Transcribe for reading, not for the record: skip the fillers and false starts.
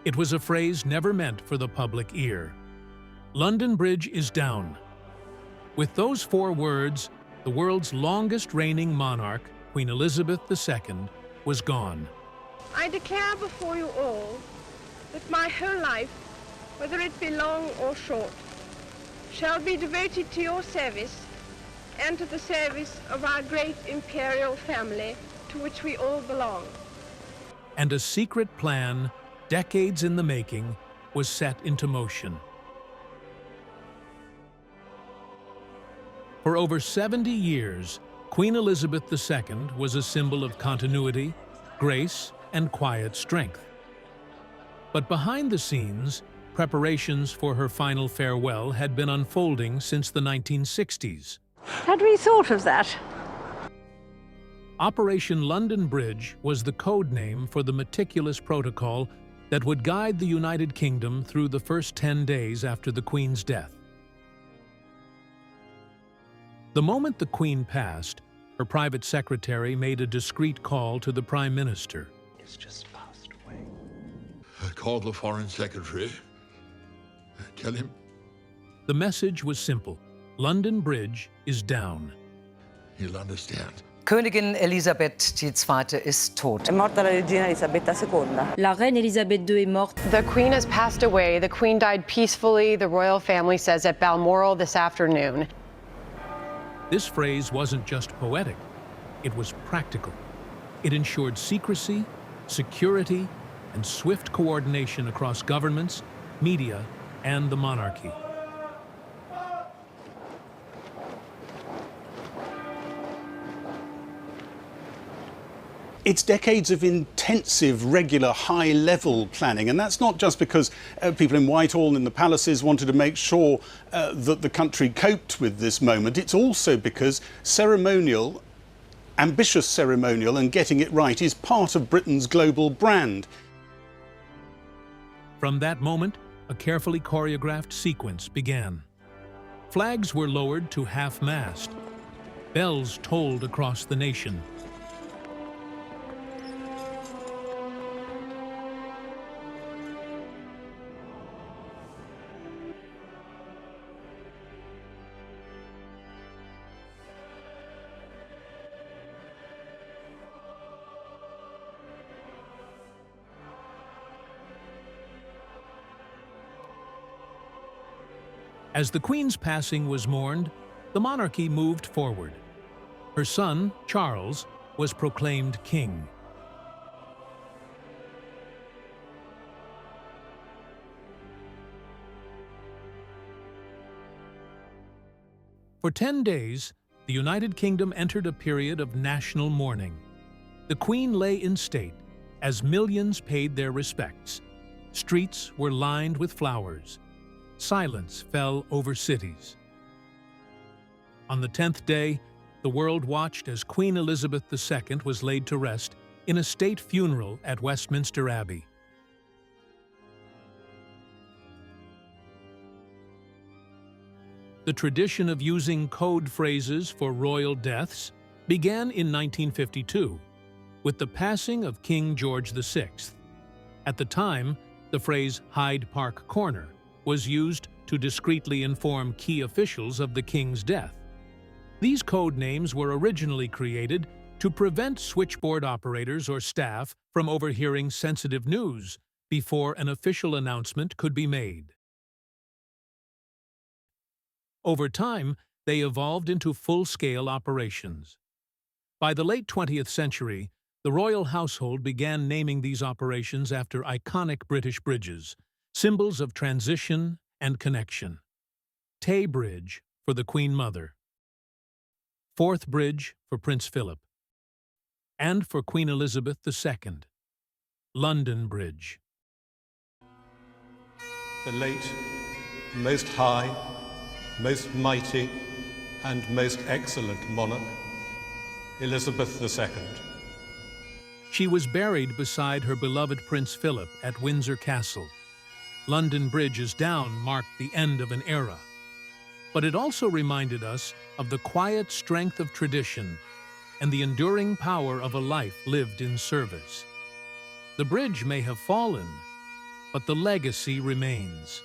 It was a phrase never meant for the public ear. London Bridge is down. With those 4 words, the world's longest reigning monarch, Queen Elizabeth II, was gone. I declare before you all that my whole life, whether it be long or short, shall be devoted to your service and to the service of our great imperial family to which we all belong. And a secret plan, decades in the making, was set into motion. For over 70 years, Queen Elizabeth II was a symbol of continuity, grace, and quiet strength. But behind the scenes, preparations for her final farewell had been unfolding since the 1960s. Had we thought of that? Operation London Bridge was the code name for the meticulous protocol that would guide the United Kingdom through the first 10 days after the Queen's death. The moment the Queen passed, her private secretary made a discreet call to the Prime Minister. It's just passed away. I called the Foreign Secretary. Tell him. The message was simple. London Bridge is down. He'll understand. Königin Elisabeth II ist tot. È morta la regina Elisabetta II. La reine Elisabeth II est morte. The Queen has passed away. The Queen died peacefully, the royal family says, at Balmoral this afternoon. This phrase wasn't just poetic, it was practical. It ensured secrecy, security, and swift coordination across governments, media, and the monarchy. It's decades of intensive, regular, high-level planning, and that's not just because people in Whitehall and in the palaces wanted to make sure that the country coped with this moment. It's also because ceremonial, ambitious ceremonial, and getting it right is part of Britain's global brand. From that moment, a carefully choreographed sequence began. Flags were lowered to half-mast. Bells tolled across the nation. As the Queen's passing was mourned, the monarchy moved forward. Her son, Charles, was proclaimed king. For 10 days, the United Kingdom entered a period of national mourning. The Queen lay in state as millions paid their respects. Streets were lined with flowers. Silence fell over cities. On the 10th day, the world watched as Queen Elizabeth II was laid to rest in a state funeral at Westminster Abbey. The tradition of using code phrases for royal deaths began in 1952, with the passing of King George VI. At the time, the phrase Hyde Park Corner was used to discreetly inform key officials of the king's death. These code names were originally created to prevent switchboard operators or staff from overhearing sensitive news before an official announcement could be made. Over time, they evolved into full-scale operations. By the late 20th century, the royal household began naming these operations after iconic British bridges, symbols of transition and connection. Tay Bridge for the Queen Mother, Forth Bridge for Prince Philip, and for Queen Elizabeth II, London Bridge. The late, most high, most mighty, and most excellent monarch, Elizabeth II. She was buried beside her beloved Prince Philip at Windsor Castle. London Bridge is down marked the end of an era. But it also reminded us of the quiet strength of tradition and the enduring power of a life lived in service. The bridge may have fallen, but the legacy remains.